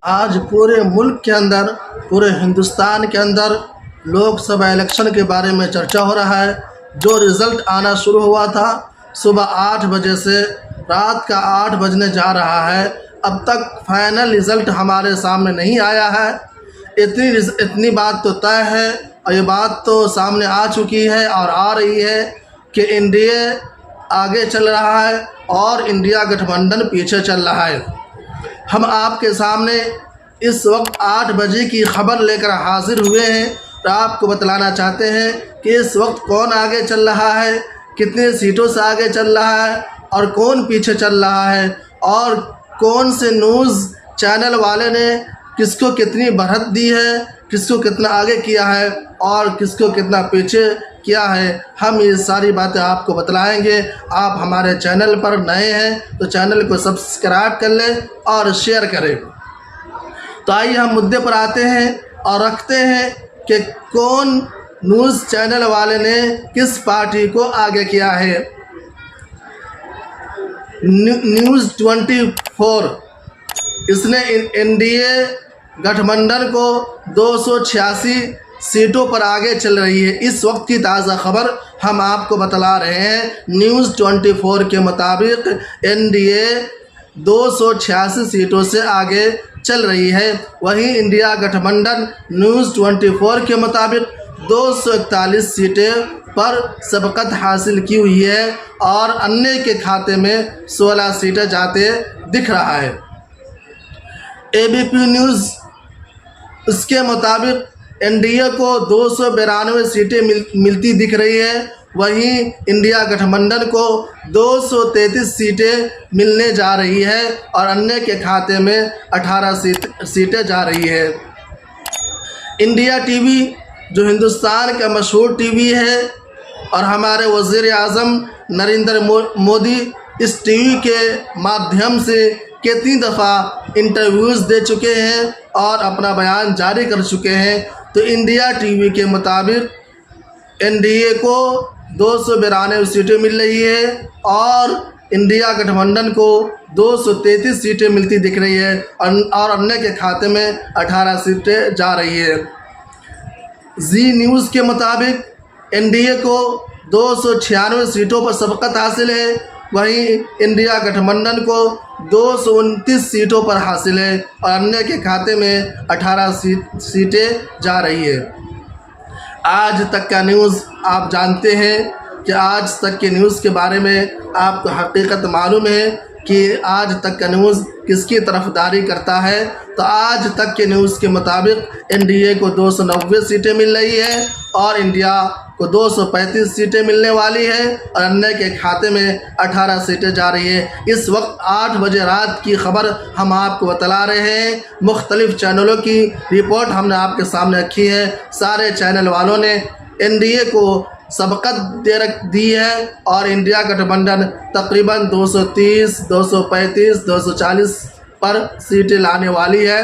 आज पूरे मुल्क के अंदर, पूरे हिंदुस्तान के अंदर लोकसभा इलेक्शन के बारे में चर्चा हो रहा है। जो रिज़ल्ट आना शुरू हुआ था सुबह 8 बजे से रात का 8 बजने जा रहा है, अब तक फाइनल रिज़ल्ट हमारे सामने नहीं आया है। इतनी बात तो तय है और ये बात तो सामने आ चुकी है और आ रही है कि एनडीए आगे चल रहा है और इंडिया गठबंधन पीछे चल रहा है। हम आपके सामने इस वक्त 8 बजे की खबर लेकर हाजिर हुए हैं और आपको बतलाना चाहते हैं कि इस वक्त कौन आगे चल रहा है, कितने सीटों से आगे चल रहा है और कौन पीछे चल रहा है और कौन से न्यूज़ चैनल वाले ने किसको कितनी बढ़त दी है, किसको कितना आगे किया है और किसको कितना पीछे किया है। हम ये सारी बातें आपको बतलाएंगे। आप हमारे चैनल पर नए हैं तो चैनल को सब्सक्राइब कर लें और शेयर करें। तो आइए हम मुद्दे पर आते हैं और रखते हैं कि कौन न्यूज़ चैनल वाले ने किस पार्टी को आगे किया है। न्यूज़ 24 इसने एनडीए गठबंधन को 286 सीटों पर आगे चल रही है। इस वक्त की ताज़ा खबर हम आपको बतला रहे हैं। न्यूज़ 24 के मुताबिक एनडीए 286 सीटों से आगे चल रही है। वहीं इंडिया गठबंधन न्यूज़ 24 के मुताबिक 241 सीटें पर सबकत हासिल की हुई है और अन्य के खाते में 16 सीटें जाते दिख रहा है। एबीपी न्यूज़ उसके मुताबिक एनडीए को 292 सीटें मिलती दिख रही है। वहीं इंडिया गठबंधन को 233 सीटें मिलने जा रही है और अन्य के खाते में 18 सीटें जा रही है। इंडिया टीवी जो हिंदुस्तान का मशहूर टीवी है और हमारे वज़ीर आज़म नरेंद्र मोदी इस टीवी के माध्यम से कितनी दफ़ा इंटरव्यूज़ दे चुके हैं और अपना बयान जारी कर चुके हैं। तो इंडिया टीवी के मुताबिक एनडीए को 292 सीटें मिल रही है और इंडिया गठबंधन को 233 सीटें मिलती दिख रही है और अन्य के खाते में 18 सीटें जा रही है। जी न्यूज़ के मुताबिक एनडीए को 296 सीटों पर सबकत हासिल है। वहीं इंडिया गठबंधन को 229 सीटों पर हासिल है और अन्य के खाते में 18 सीटें जा रही है। आज तक का न्यूज़ आप जानते हैं कि आज तक के न्यूज़ के बारे में आपको हकीकत मालूम है कि आज तक का न्यूज़ किसकी तरफदारी करता है। तो आज तक के न्यूज़ के मुताबिक एनडीए को 290 सीटें मिल रही है और इंडिया को 235 सीटें मिलने वाली है और अन्य के खाते में 18 सीटें जा रही है। इस वक्त 8 बजे रात की खबर हम आपको बतला रहे हैं। मुख्तलिफ चैनलों की रिपोर्ट हमने आपके सामने रखी है। सारे चैनल वालों ने एनडीए को सबकत दी है और इंडिया गठबंधन तकरीबन 230, 235, 240 पर सीटें लाने वाली है।